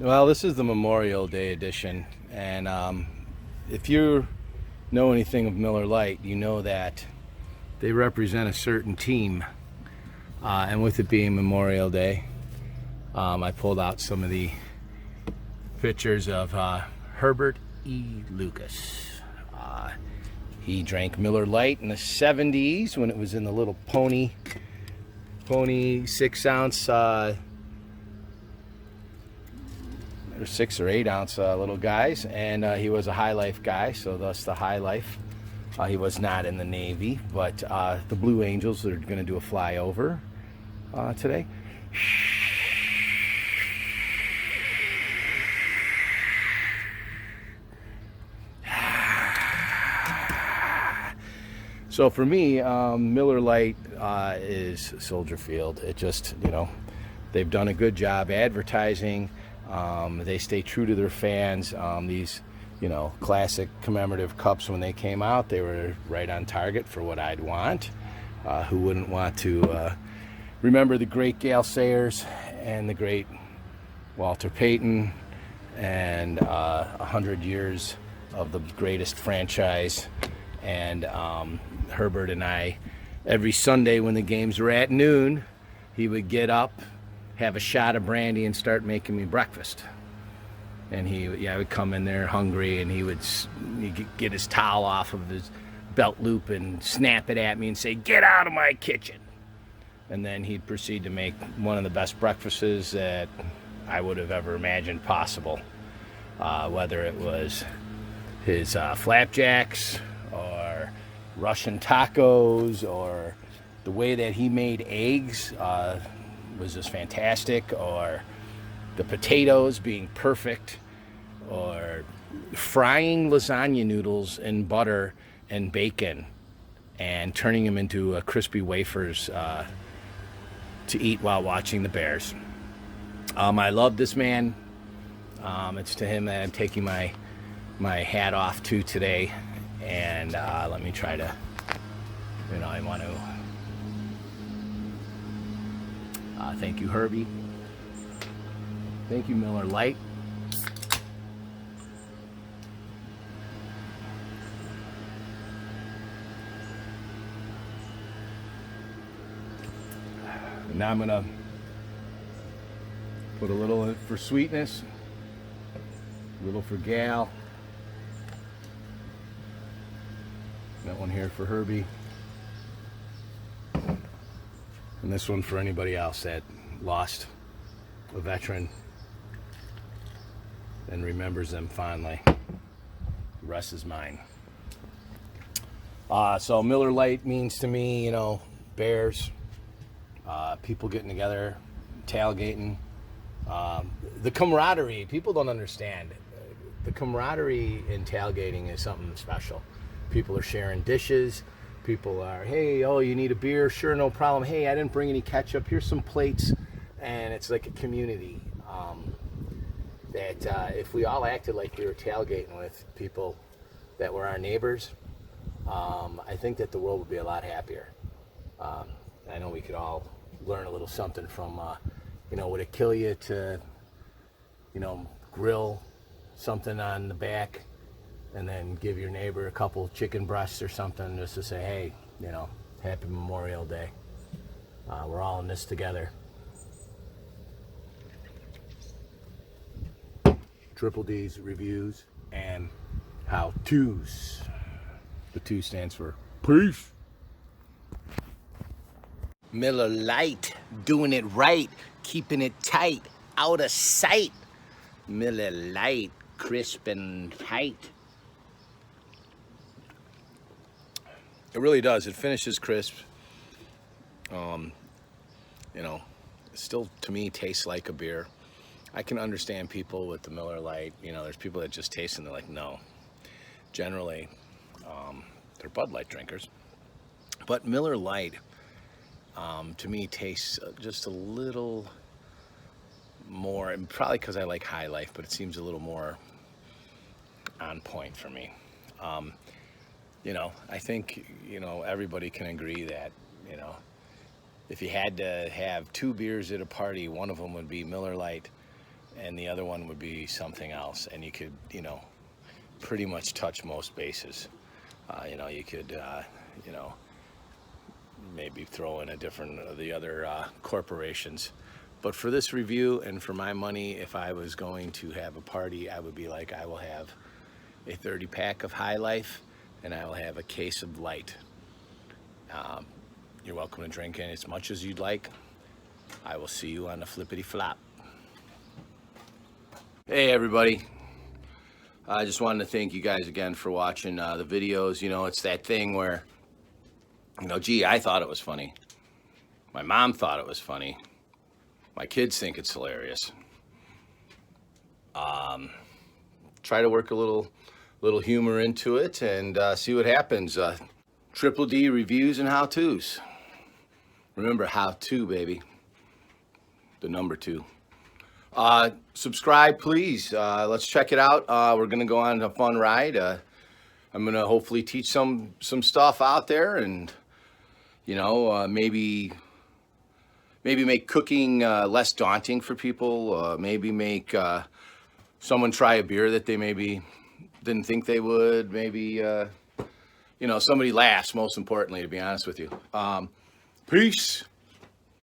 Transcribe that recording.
Well, this is the Memorial Day edition, and if you know anything of Miller Lite, you know that they represent a certain team. And with it being Memorial Day, I pulled out some of the pictures of Herbert E. Lucas. He drank Miller Lite in the 70s when it was in the little pony 6-ounce or 6 or 8-ounce little guys, and he was a High Life guy, so thus the High Life. He was not in the Navy, but the Blue Angels are going to do a flyover today. So for me, Miller Lite is Soldier Field. It just, they've done a good job advertising. They stay true to their fans. These, classic commemorative cups, when they came out, they were right on target for what I'd want. Who wouldn't want to remember the great Gale Sayers and the great Walter Payton and 100 years of the greatest franchise. And Herbert and I, every Sunday when the games were at noon, he would get up, have a shot of brandy, and start making me breakfast. And I would come in there hungry, and he'd get his towel off of his belt loop and snap it at me and say, "Get out of my kitchen." And then he'd proceed to make one of the best breakfasts that I would have ever imagined possible. Whether it was his flapjacks, or Russian tacos, or the way that he made eggs was just fantastic, or the potatoes being perfect, or frying lasagna noodles in butter and bacon and turning them into crispy wafers to eat while watching the Bears. I love this man. It's to him that I'm taking my hat off to today. And let me try to, I want to thank you, Herbie. Thank you, Miller Lite. And now I'm going to put a little in for sweetness, a little for Gal. That one here for Herbie. And this one for anybody else that lost a veteran and remembers them fondly. The rest is mine. So Miller Lite means to me, Bears, people getting together, tailgating. The camaraderie, people don't understand. The camaraderie in tailgating is something special. People are sharing dishes. People are, hey, oh, you need a beer? Sure, no problem. Hey, I didn't bring any ketchup. Here's some plates. And it's like a community that if we all acted like we were tailgating with people that were our neighbors, I think that the world would be a lot happier. I know we could all learn a little something from, would it kill you to, grill something on the back and then give your neighbor a couple chicken breasts or something just to say, hey, happy Memorial Day. We're all in this together. Triple D's reviews and how-tos. The 2 stands for peace. Miller Lite, doing it right, keeping it tight, out of sight. Miller Lite, crisp and tight. It really does. It finishes crisp. It still, to me, tastes like a beer. I can understand people with the Miller Lite. There's people that just taste and they're like, no. Generally, they're Bud Light drinkers. But Miller Lite, to me, tastes just a little more, and probably because I like High Life, but it seems a little more on point for me. I think, everybody can agree that, if you had to have 2 beers at a party, one of them would be Miller Lite and the other one would be something else, and you could, you know, pretty much touch most bases. You know, you could, you know, maybe throw in a different the other corporations. But for this review and for my money, if I was going to have a party, I would be like, I will have a 30 pack of High Life and I will have a case of Lite. You're welcome to drink in as much as you'd like. I will see you on the flippity flop. Hey everybody. I just wanted to thank you guys again for watching the videos. You know, it's that thing where, you know, gee, I thought it was funny. My mom thought it was funny. My kids think it's hilarious. Try to work a little humor into it and see what happens. Triple D reviews and how-tos. Remember, how-to, baby. The number 2. Subscribe, please. Let's check it out. We're gonna go on a fun ride. I'm gonna hopefully teach some stuff out there, and you know, maybe make cooking less daunting for people. Maybe make someone try a beer that they maybe didn't think they would. Maybe you know, somebody laughs. Most importantly, to be honest with you. Peace.